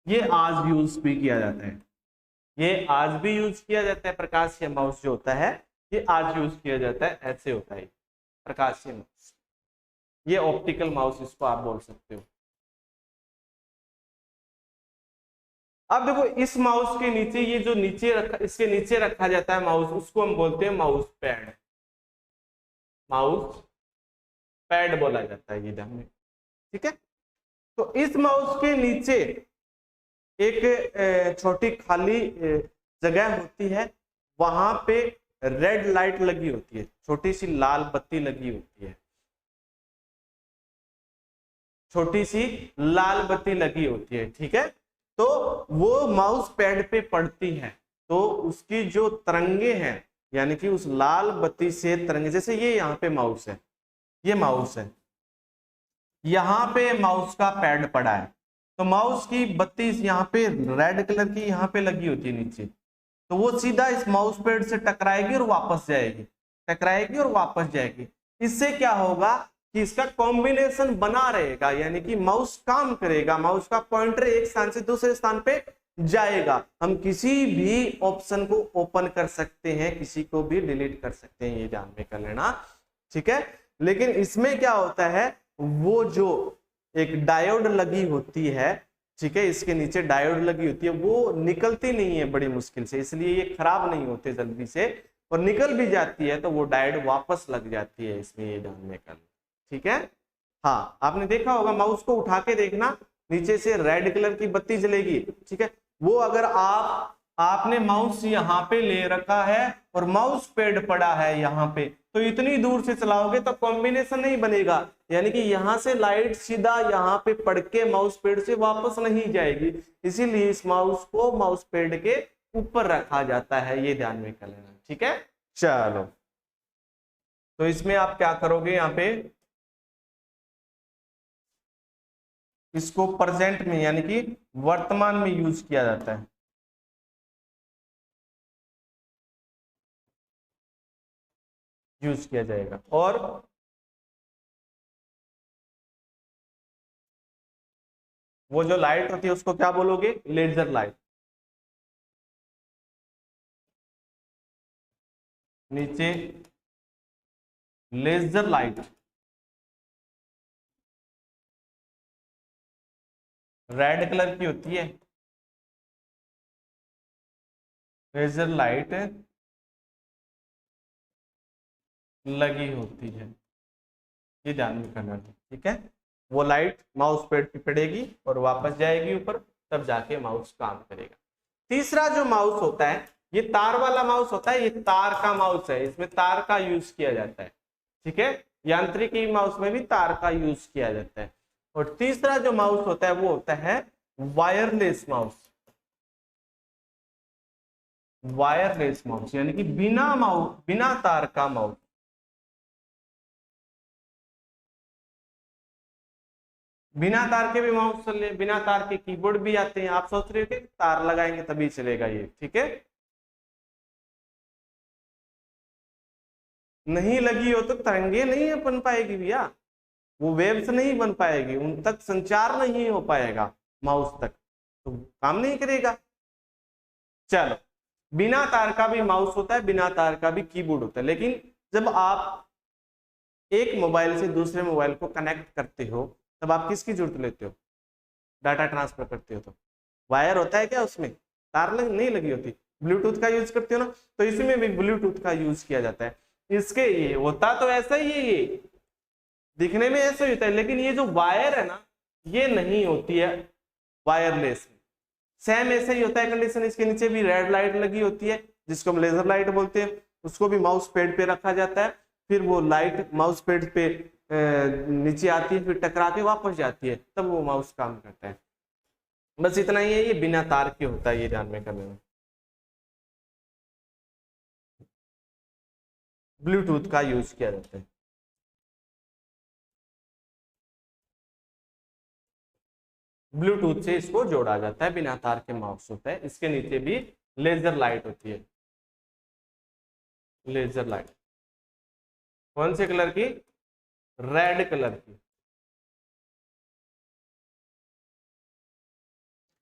ये आज यूज भी किया जाता है, ये आज भी यूज किया जाता है। प्रकाशीय माउस जो होता है ये आज यूज किया जाता है, ऐसे होता है प्रकाशीय माउस, ये ऑप्टिकल माउस इसको आप बोल सकते हो। अब देखो, इस माउस के नीचे, ये जो नीचे रखा, इसके नीचे रखा जाता है माउस, उसको हम बोलते हैं माउस पैड, माउस पैड बोला जाता है, ये ध्यान में, ठीक है। तो इस माउस के नीचे एक छोटी खाली जगह होती है, वहां पे रेड लाइट लगी होती है, छोटी सी लाल बत्ती लगी होती है, छोटी सी लाल बत्ती लगी होती है, ठीक है। तो वो माउस पैड पे पड़ती है, तो उसकी जो तरंगे हैं, यानी कि उस लाल बत्ती से तरंगे, जैसे ये यहाँ पे माउस है, ये माउस है, यहाँ पे माउस का पैड पड़ा है, तो माउस की बत्ती यहाँ पे रेड कलर की यहाँ पे लगी होती है नीचे, तो वो सीधा इस माउस पैड से टकराएगी और वापस जाएगी, टकराएगी और वापस जाएगी। इससे क्या होगा कि इसका कॉम्बिनेशन बना रहेगा, यानी कि माउस काम करेगा, माउस का पॉइंटर एक स्थान से दूसरे स्थान पे जाएगा। हम किसी भी ऑप्शन को ओपन कर सकते हैं, किसी को भी डिलीट कर सकते हैं, ये ध्यान में कर लेना, ठीक है। लेकिन इसमें क्या होता है, वो जो एक डायोड लगी होती है, ठीक है, इसके नीचे डायोड लगी होती है, वो निकलती नहीं है बड़ी मुश्किल से, इसलिए ये खराब नहीं होते जल्दी से, और निकल भी जाती है तो वो डायोड वापस लग जाती है इसमें, ये ध्यान में करना। ठीक है। हाँ, आपने देखा होगा, माउस को उठा के देखना, नीचे से रेड कलर की बत्ती जलेगी। ठीक है, वो अगर आपने माउस यहाँ पे ले रखा है और माउस पैड पड़ा है यहाँ पे, तो इतनी दूर से चलाओगे तो कॉम्बिनेशन नहीं बनेगा, यानी कि यहाँ से लाइट सीधा यहाँ पे पड़ के माउस पैड से वापस नहीं जाएगी, इसीलिए इस माउस को माउस पैड के ऊपर रखा जाता है, ये ध्यान में कर लेना। ठीक है, चलो, तो इसमें आप क्या करोगे, यहाँ पे इसको प्रेजेंट में यानी कि वर्तमान में यूज किया जाता है। यूज किया जाएगा। और वो जो लाइट होती है उसको क्या बोलोगे, लेजर लाइट। नीचे लेजर लाइट, रेड कलर की होती है लेजर लाइट, लगी होती है, ये ध्यान में करना है। ठीक है, वो लाइट माउस पैड पे पड़ेगी और वापस जाएगी ऊपर, तब जाके माउस काम करेगा। तीसरा जो माउस होता है, ये तार वाला माउस होता है, ये तार का माउस है, इसमें तार का यूज किया जाता है। ठीक है, यांत्रिकी माउस में भी तार का यूज किया जाता है। और तीसरा जो माउस होता है वो होता है वायरलेस माउस। वायरलेस माउस यानी कि बिना तार का माउस। बिना तार के भी माउस चले, बिना तार के कीबोर्ड भी आते हैं। आप सोच रहे हो कि तार लगाएंगे तभी चलेगा ये, ठीक है, नहीं लगी हो तो तरंगे नहीं बन पाएगी भैया, वो वेव्स नहीं बन पाएगी, उन तक संचार नहीं हो पाएगा माउस तक, तो काम नहीं करेगा। चलो, बिना तार का भी माउस होता है, बिना तार का भी कीबोर्ड होता है, लेकिन जब आप एक मोबाइल से दूसरे मोबाइल को कनेक्ट करते हो तब आप किसकी जरूरत लेते हो, डाटा ट्रांसफर करते हो तो वायर होता है क्या, उसमें तार नहीं लगी होती, ब्लूटूथ का यूज करते हो ना, तो इसी में भी ब्लूटूथ का यूज किया जाता है। इसके ये होता तो ऐसा ही है, ये दिखने में ऐसा ही होता है, लेकिन ये जो वायर है ना, ये नहीं होती है वायरलेस। सेम ऐसा ही होता है कंडीशन, इसके नीचे भी रेड लाइट लगी होती है जिसको हम लेजर लाइट बोलते हैं, उसको भी माउस पैड पे रखा जाता है, फिर वो लाइट माउस पैड पे नीचे आती है, फिर टकरा के वापस जाती है, तब वो माउस काम करता है। बस इतना ही है, ये बिना तार के होता है, ये ध्यान में करने में। ब्लूटूथ का यूज किया जाता है। ब्लूटूथ से इसको जोड़ा जाता है, बिना तार के माउस होता है। इसके नीचे भी लेजर लाइट होती है, लेजर लाइट कौन से कलर की, रेड कलर की।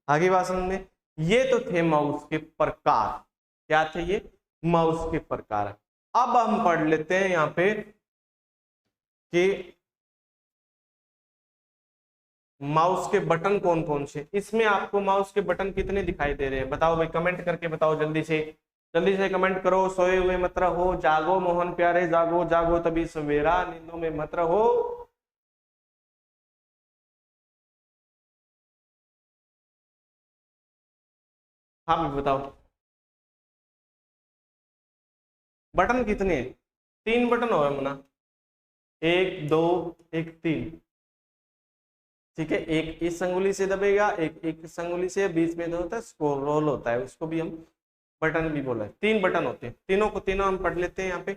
आगे बात समझ में, ये तो थे माउस के प्रकार, क्या थे ये, माउस के प्रकार। अब हम पढ़ लेते हैं यहाँ पे कि माउस के बटन कौन कौन से। इसमें आपको माउस के बटन कितने दिखाई दे रहे हैं, बताओ भाई, कमेंट करके बताओ, जल्दी से जल्दी से कमेंट करो। सोए हुए मत रहो, जागो मोहन प्यारे, जागो जागो तभी सवेरा, नींदों में मत रहो। हाँ भी बताओ, बटन कितने हैं, 3 बटन हो मना, 1 2 1 3। ठीक है, एक इस अंगुली से दबेगा, एक इस अंगुली से, बीच में जो होता है स्क्रॉल होता है, उसको भी हम बटन भी बोला है। 3 बटन होते हैं, तीनों को तीनों हम पढ़ लेते हैं यहाँ पे।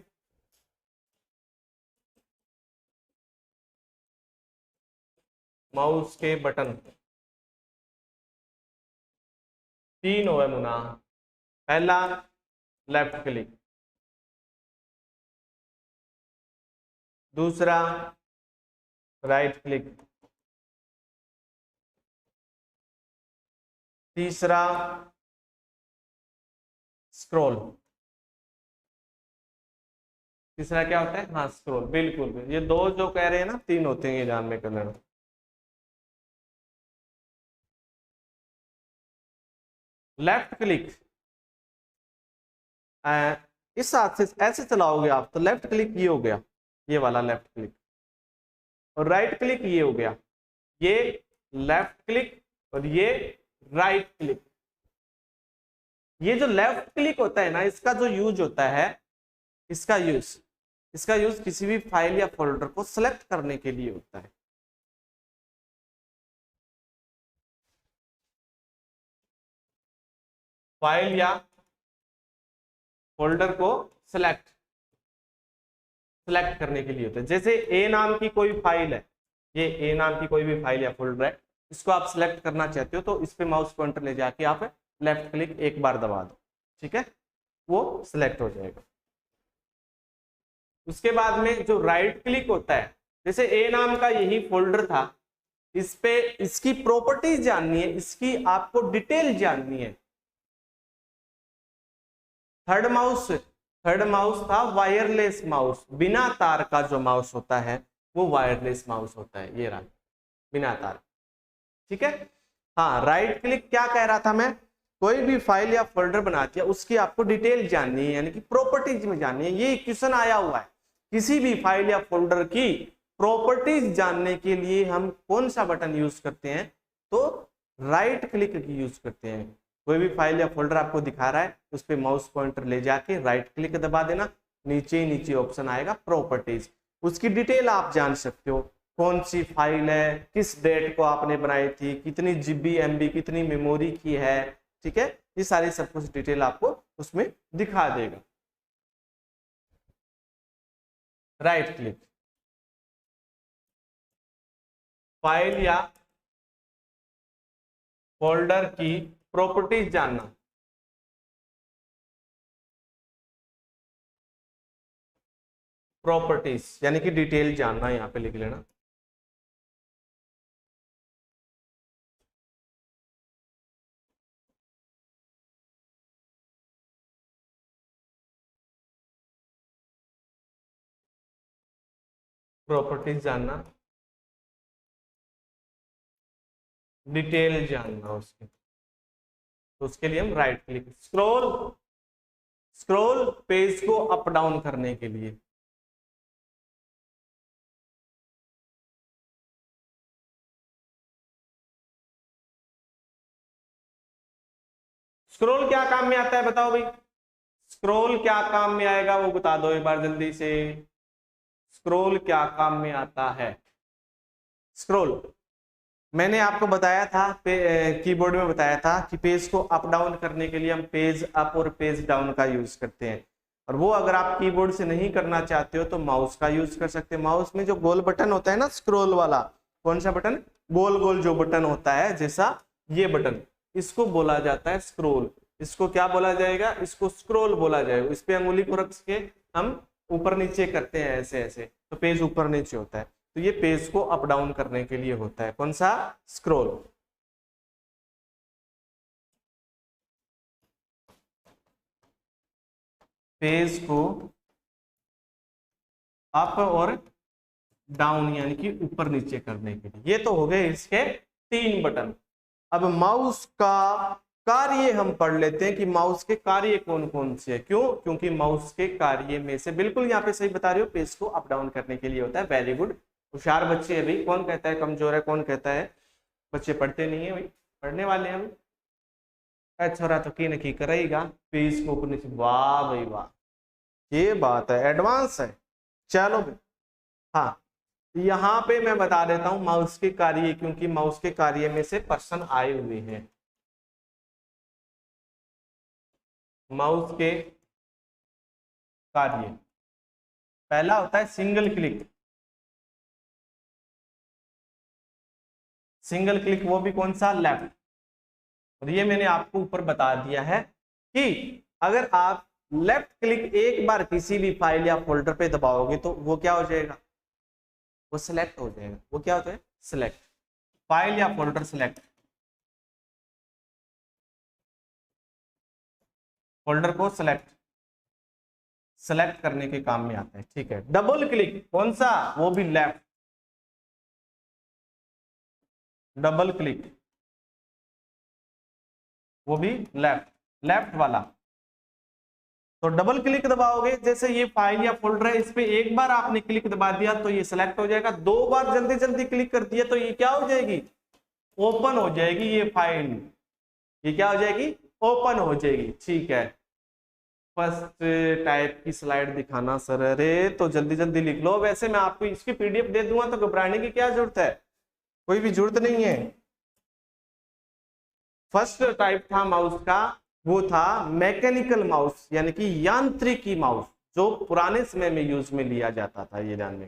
माउस के बटन 3 हो मुना। पहला लेफ्ट क्लिक, दूसरा राइट क्लिक, तीसरा स्क्रॉल। तीसरा क्या होता है, हाँ स्क्रॉल, बिल्कुल ये दो जो कह रहे हैं ना, 3 होते हैं, ये ध्यान में कर लेना। लेफ्ट क्लिक इस हाथ से ऐसे चलाओगे आप तो लेफ्ट क्लिक ये हो गया, ये वाला लेफ्ट क्लिक, और राइट क्लिक ये हो गया, ये लेफ्ट क्लिक और ये राइट क्लिक। ये जो लेफ्ट क्लिक होता है ना, इसका जो यूज होता है, इसका यूज किसी भी फाइल या फोल्डर को सिलेक्ट करने के लिए होता है। फाइल या फोल्डर को सिलेक्ट करने के लिए होता है। जैसे ए नाम की कोई फाइल है, ये ए नाम की कोई भी फाइल या फोल्डर है, इसको आप सिलेक्ट करना चाहते हो तो इस पे माउस पॉइंटर ले जाके आप लेफ्ट क्लिक एक बार दबा दो, ठीक है, वो सिलेक्ट हो जाएगा। उसके बाद में जो राइट क्लिक होता है, जैसे ए नाम का यही फोल्डर था, इस पे इसकी प्रॉपर्टीज जाननी है, इसकी आपको डिटेल जाननी है। थर्ड माउस था वायरलेस माउस, बिना तार का जो माउस होता है वो वायरलेस माउस होता है, ये रहा बिना तार, ठीक है। हाँ, राइट क्लिक क्या कह रहा था मैं, कोई भी फाइल या फोल्डर बनाती है उसकी आपको डिटेल जाननी है, यानी कि प्रॉपर्टीज में जाननी है। ये क्वेश्चन आया हुआ है, किसी भी फाइल या फोल्डर की प्रॉपर्टीज जानने के लिए हम कौन सा बटन यूज करते हैं, तो राइट क्लिक की यूज करते हैं। कोई भी फाइल या फोल्डर आपको दिखा रहा है, उस पर माउस पॉइंटर ले जाके राइट क्लिक दबा देना, नीचे ऑप्शन आएगा प्रॉपर्टीज, उसकी डिटेल आप जान सकते हो, कौन सी फाइल है, किस डेट को आपने बनाई थी, कितनी जीबी एमबी कितनी मेमोरी की है, ठीक है, ये सारी सब कुछ डिटेल आपको उसमें दिखा देगा। राइट क्लिक, फाइल या फोल्डर की प्रॉपर्टीज जानना, प्रॉपर्टीज यानी कि डिटेल जानना, यहां पे लिख लेना। प्रॉपर्टीज जानना, डिटेल जानना उसके, तो उसके लिए हम राइट क्लिक, स्क्रॉल पेज को अप डाउन करने के लिए, स्क्रॉल क्या काम में आता है बताओ भाई, स्क्रॉल क्या काम में आएगा वो बता दो एक बार जल्दी से, स्क्रॉल क्या काम में आता है। स्क्रॉल मैंने आपको बताया था, कीबोर्ड में बताया था कि पेज को अप डाउन करने के लिए हम पेज अप और पेज डाउन का यूज करते हैं, और वो अगर आप कीबोर्ड से नहीं करना चाहते हो तो माउस का यूज कर सकते हैं। माउस में जो गोल बटन होता है ना स्क्रॉल वाला, कौन सा बटन, गोल गोल जो बटन होता है जैसा ये बटन, इसको बोला जाता है स्क्रॉल। इसको क्या बोला जाएगा, इसको स्क्रॉल बोला जाएगा। इस पे अंगुली को रख के हम ऊपर नीचे करते हैं ऐसे ऐसे, तो पेज ऊपर नीचे होता है, तो ये पेज को अप डाउन करने के लिए होता है, कौन सा, स्क्रॉल। पेज को अप और डाउन यानी कि ऊपर नीचे करने के लिए। ये तो हो गए इसके 3 बटन। अब माउस का कार्य हम पढ़ लेते हैं कि माउस के कार्य कौन कौन से है। क्यों, क्योंकि माउस के कार्य में से बिल्कुल यहाँ पे सही बता रहे हो, पेज को अप डाउन करने के लिए होता है। वेरी गुड, होशियार बच्चे है भाई। कौन कहता है कमजोर है, कौन कहता है बच्चे पढ़ते नहीं है, भाई पढ़ने वाले हैं। छोरा तो की नकी करेगा, पेज को ऊपर नीचे, वाह भाई वाह, ये बात है, एडवांस है। चलो भाई, हाँ यहाँ पे मैं बता देता हूँ माउस के कार्य, क्योंकि माउस के कार्य में से प्रश्न आए हुए हैं। माउस के कार्य, पहला होता है सिंगल क्लिक। सिंगल क्लिक वो भी कौन सा, लेफ्ट। और ये मैंने आपको ऊपर बता दिया है कि अगर आप लेफ्ट क्लिक एक बार किसी भी फाइल या फोल्डर पे दबाओगे तो वो क्या हो जाएगा, वो सिलेक्ट हो जाएगा। वो क्या होता है, सिलेक्ट, फाइल या फोल्डर सिलेक्ट, फोल्डर को सेलेक्ट करने के काम में आता है, ठीक है। डबल क्लिक कौन सा, वो भी लेफ्ट, डबल क्लिक वो भी लेफ्ट, लेफ्ट वाला। तो डबल क्लिक दबाओगे, जैसे ये फाइल या फोल्डर है, इस पे एक बार आपने क्लिक दबा दिया तो ये सिलेक्ट हो जाएगा, दो बार जल्दी जल्दी क्लिक कर दिया तो ये क्या हो जाएगी, ओपन हो जाएगी ये फाइल, ये क्या हो जाएगी, ओपन हो जाएगी। ठीक है, फर्स्ट टाइप की स्लाइड दिखाना सर, अरे तो जल्दी जल्दी लिख लो, वैसे मैं आपको इसकी पीडीएफ दे दूंगा तो घबराने की क्या जरूरत है, कोई भी जरूरत नहीं है। फर्स्ट टाइप था माउस का, वो था मैकेनिकल माउस, यानी कि यांत्रिकी माउस, जो पुराने समय में यूज में लिया जाता था, ये ध्यान में।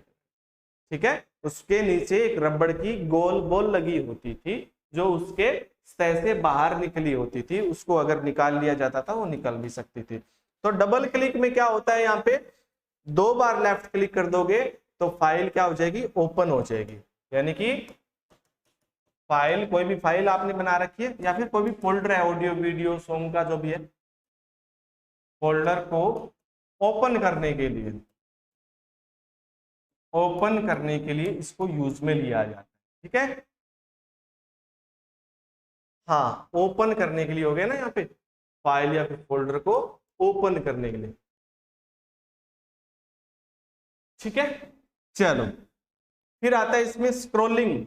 ठीक है, उसके नीचे एक रबड़ की गोल बॉल लगी होती थी, जो उसके सतह से बाहर निकली होती थी, उसको अगर निकाल लिया जाता था वो निकल भी सकती थी। तो डबल क्लिक में क्या होता है, यहाँ पे दो बार लेफ्ट क्लिक कर दोगे तो फाइल क्या हो जाएगी, ओपन हो जाएगी। यानी कि फाइल, कोई भी फाइल आपने बना रखी है या फिर कोई भी फोल्डर है, ऑडियो वीडियो सॉन्ग का जो भी है, फोल्डर को ओपन करने के लिए, ओपन करने के लिए इसको यूज में लिया जाता है। ठीक है, हाँ, ओपन करने के लिए हो गया ना, यहाँ पे फाइल या फिर फोल्डर को ओपन करने के लिए। ठीक है, चलो फिर आता है इसमें स्क्रॉलिंग।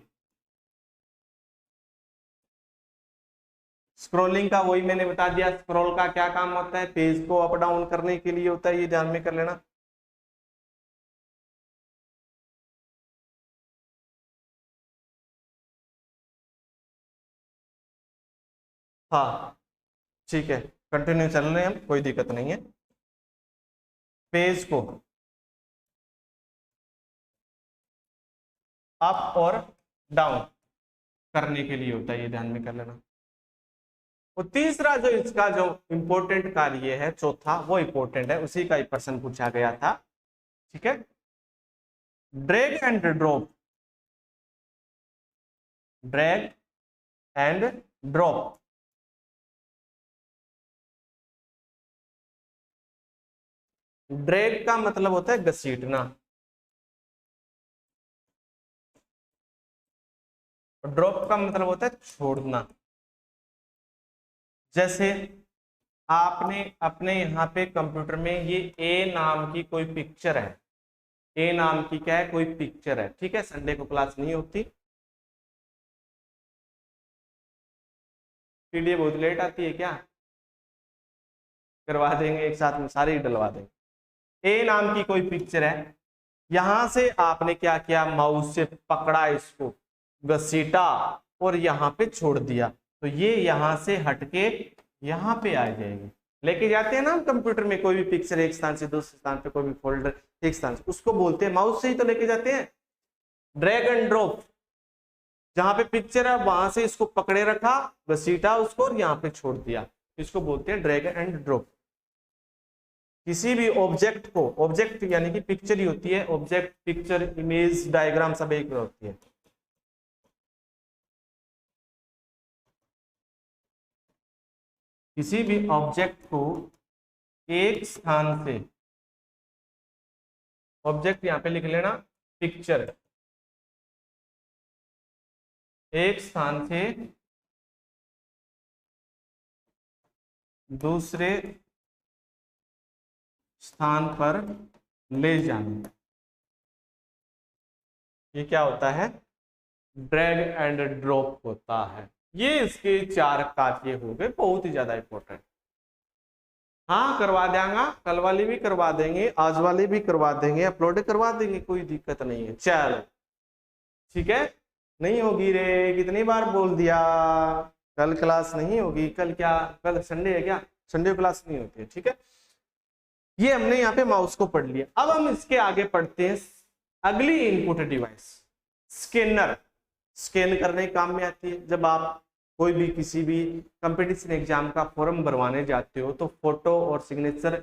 स्क्रॉलिंग का वही मैंने बता दिया, स्क्रॉल का क्या काम होता है, पेज को अप डाउन करने के लिए होता है, ये ध्यान में कर लेना। हाँ ठीक है, कंटिन्यू चल रहे हैं हम, कोई दिक्कत नहीं है। पेज को अप और डाउन करने के लिए होता है, ये ध्यान में कर लेना। और तीसरा जो इसका जो इंपॉर्टेंट कार्य है, चौथा, वो इंपॉर्टेंट है, उसी का एक प्रश्न पूछा गया था। ठीक है, drag and drop, drag and drop. Drag का मतलब होता है घसीटना, ड्रॉप का मतलब होता है छोड़ना। जैसे आपने अपने यहाँ पे कंप्यूटर में ये ए नाम की कोई पिक्चर है, ए नाम की क्या है, कोई पिक्चर है। ठीक है, संडे को क्लास नहीं होती, पीडीएफ बहुत लेट आती है क्या, करवा देंगे एक साथ में, सारे ही डलवा देंगे। ए नाम की कोई पिक्चर है, यहां से आपने क्या किया, माउस से पकड़ा, इसको घसीटा और यहाँ पे छोड़ दिया, तो ये यहां से हटके यहाँ पे आ जाएगी। लेके जाते हैं ना हम कंप्यूटर में कोई भी पिक्चर एक स्थान से दूसरे स्थान पे, कोई भी फोल्डर एक स्थान से, उसको बोलते हैं, माउस से ही तो लेके जाते हैं। ड्रैग एंड ड्रॉप, जहां पे पिक्चर है वहां से इसको पकड़े रखा, घसीटा उसको और यहाँ पे छोड़ दिया, इसको बोलते हैं ड्रैग एंड ड्रॉप। किसी भी ऑब्जेक्ट को, ऑब्जेक्ट यानी कि पिक्चर ही होती है, ऑब्जेक्ट, पिक्चर, इमेज, डायग्राम सब एक में होती है। किसी भी ऑब्जेक्ट को एक स्थान से, ऑब्जेक्ट यहां पे लिख लेना पिक्चर, एक स्थान से दूसरे स्थान पर ले जाना, ये क्या होता है, ड्रैग एंड ड्रॉप होता है। ये इसके चार कार्य हो गए, बहुत ही ज्यादा इंपॉर्टेंट। हाँ करवा देंगे, कल वाली भी करवा देंगे, आज वाली भी करवा देंगे, अपलोड करवा देंगे, कोई दिक्कत नहीं है। चलो ठीक है, नहीं होगी रे, कितनी बार बोल दिया, कल क्लास नहीं होगी। कल क्या, कल संडे है क्या, संडे क्लास नहीं होती है। ठीक है, ये हमने यहाँ पे माउस को पढ़ लिया। अब हम इसके आगे पढ़ते हैं अगली इनपुट डिवाइस, स्कैनर। स्कैन करने के काम में आती है। जब आप कोई भी किसी भी कंपटीशन एग्जाम का फॉर्म भरवाने जाते हो तो फोटो और सिग्नेचर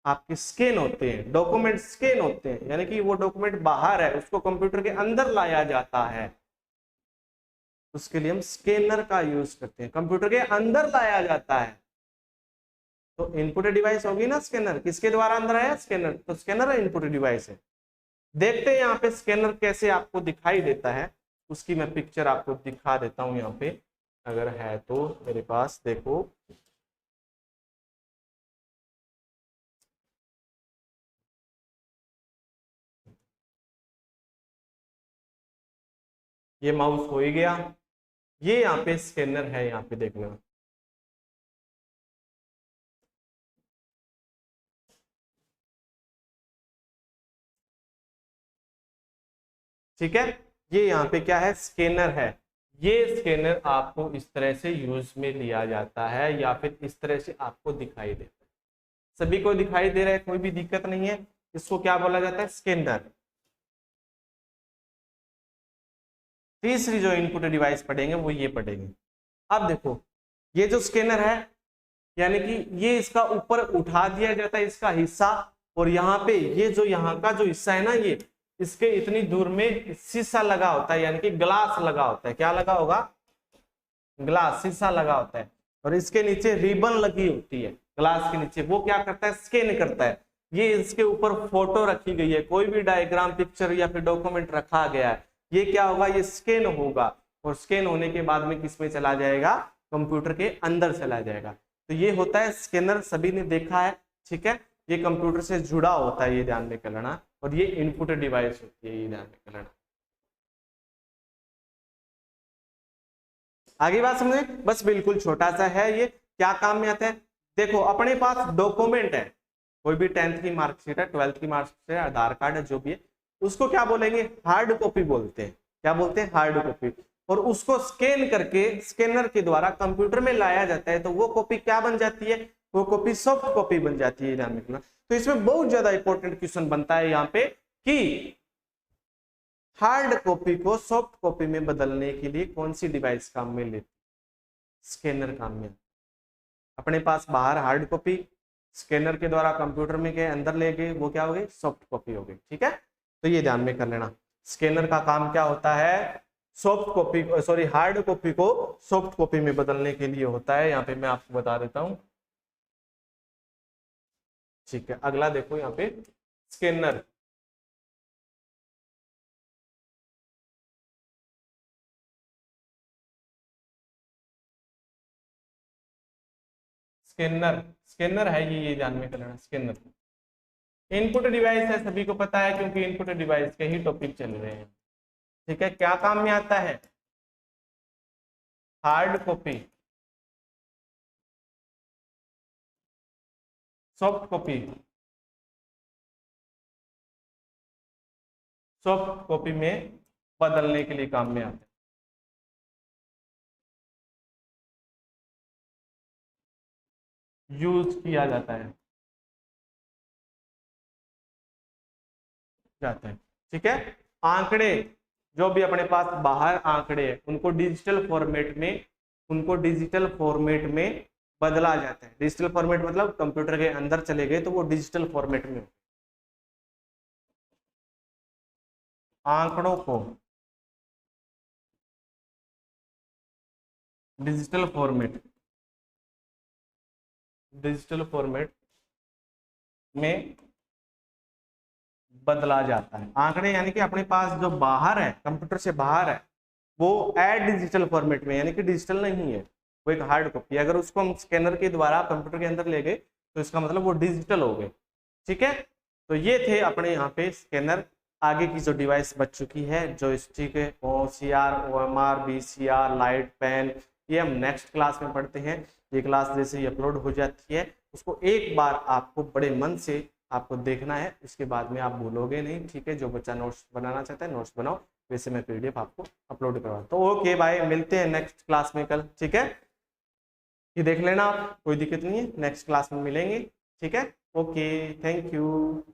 आपके स्कैन होते हैं, डॉक्यूमेंट स्कैन होते हैं, यानी कि वो डॉक्यूमेंट बाहर है, उसको कंप्यूटर के अंदर लाया जाता है, उसके लिए हम स्कैनर का यूज करते हैं, कंप्यूटर के अंदर लाया जाता है। तो इनपुट डिवाइस होगी ना स्कैनर, किसके द्वारा अंदर आया, स्कैनर, तो स्कैनर इनपुट डिवाइस है। देखते हैं यहाँ पे स्कैनर कैसे आपको दिखाई देता है, उसकी मैं पिक्चर आपको दिखा देता हूँ यहाँ पे, अगर है तो मेरे पास। देखो ये माउस हो ही गया, ये यहाँ पे स्कैनर है, यहाँ पे देख लो। ठीक है, ये यहाँ पे क्या है, स्कैनर है। ये स्कैनर आपको इस तरह से यूज में लिया जाता है या फिर इस तरह से आपको दिखाई देता है, सभी को दिखाई दे रहा है, कोई भी दिक्कत नहीं है। इसको क्या बोला जाता है, स्कैनर। तीसरी जो इनपुट डिवाइस पढ़ेंगे वो ये पढ़ेंगे। अब देखो ये जो स्कैनर है, यानी कि ये इसका ऊपर उठा दिया जाता है इसका हिस्सा, और यहाँ पे ये जो यहाँ का जो हिस्सा है ना, ये इसके इतनी दूर में शीशा लगा होता है, यानी कि ग्लास लगा होता है। क्या लगा होगा, ग्लास, शीशा लगा होता है, और इसके नीचे रिबन लगी होती है ग्लास के नीचे। वो क्या करता है, स्कैन करता है। ये इसके ऊपर फोटो रखी गई है, कोई भी डायग्राम, पिक्चर या फिर डॉक्यूमेंट रखा गया है, ये क्या होगा, ये स्कैन होगा, और स्कैन होने के बाद में किस में चला जाएगा, कंप्यूटर के अंदर चला जाएगा। तो ये होता है स्कैनर, सभी ने देखा है। ठीक है, ये कंप्यूटर से जुड़ा होता है, ये ध्यान में कर लेना। और ये इनपुट डिवाइस होती है, ये ध्यान में कर लेना। आगे बात समझे, बस बिल्कुल छोटा सा है ये, क्या काम में आता है। देखो अपने पास डॉक्यूमेंट है, कोई भी 10th की मार्कशीट है, 12th की मार्कशीट है, आधार कार्ड है, जो भी है, उसको क्या बोलेंगे, हार्ड कॉपी बोलते हैं। क्या बोलते हैं, हार्ड कॉपी। और उसको स्कैन करके स्कैनर के द्वारा कंप्यूटर में लाया जाता है, तो वो कॉपी क्या बन जाती है, वो कॉपी सॉफ्ट कॉपी बन जाती है, ध्यान रखना। तो इसमें बहुत ज्यादा इंपॉर्टेंट क्वेश्चन बनता है यहाँ पे कि हार्ड कॉपी को सॉफ्ट कॉपी में बदलने के लिए कौन सी डिवाइस काम में लेती, स्कैनर काम में। अपने पास बाहर हार्ड कॉपी, स्कैनर के द्वारा कंप्यूटर में के अंदर ले गए, वो क्या हो गई, सॉफ्ट कॉपी हो गई। ठीक है, तो ये ध्यान में कर लेना। स्कैनर का काम क्या होता है, soft copy, sorry hard copy को सॉफ्ट कॉपी में बदलने के लिए होता है। यहाँ पे मैं आपको बता देता हूं। ठीक है, अगला देखो यहाँ पे स्कैनर। स्कैनर, स्कैनर है ये ध्यान में कर लेना। स्कैनर इनपुट डिवाइस है, सभी को पता है, क्योंकि इनपुट डिवाइस के ही टॉपिक चल रहे हैं। ठीक है, क्या काम में आता है, hard copy, soft copy, soft copy में बदलने के लिए काम में आता है। यूज किया जाता है, जाता है। ठीक है, आंकड़े जो भी अपने पास बाहर आंकड़े हैं, उनको डिजिटल फॉर्मेट में, उनको डिजिटल फॉर्मेट में बदला जाता है। डिजिटल फॉर्मेट मतलब कंप्यूटर के अंदर चले गए तो वो डिजिटल फॉर्मेट में, आंकड़ों को डिजिटल फॉर्मेट, डिजिटल फॉर्मेट में बदला जाता है। आंकड़े यानी कि अपने पास जो बाहर है, कंप्यूटर से बाहर है, वो एड डिजिटल फॉर्मेट में, यानी कि डिजिटल नहीं है, वो एक हार्ड कॉपी। अगर उसको हम स्कैनर के द्वारा कंप्यूटर के अंदर ले गए तो इसका मतलब वो डिजिटल हो गए। ठीक है, तो ये थे अपने यहाँ पे स्कैनर। आगे की जो डिवाइस बच चुकी है, जो स्टिक है, OCR, OMR, VCR, light, pen, ये हम नेक्स्ट क्लास में पढ़ते हैं। ये क्लास जैसे ही अपलोड हो जाती है, उसको एक बार आपको बड़े मन से आपको देखना है, उसके बाद में आप भूलोगे नहीं। ठीक है, जो बच्चा नोट्स बनाना चाहता है नोट्स बनाओ, वैसे मैं PDF आपको अपलोड करवा। तो ओके भाई, मिलते हैं नेक्स्ट क्लास में कल। ठीक है, ये देख लेना आप, कोई दिक्कत नहीं है, नेक्स्ट क्लास में मिलेंगे। ठीक है, ओके, थैंक यू।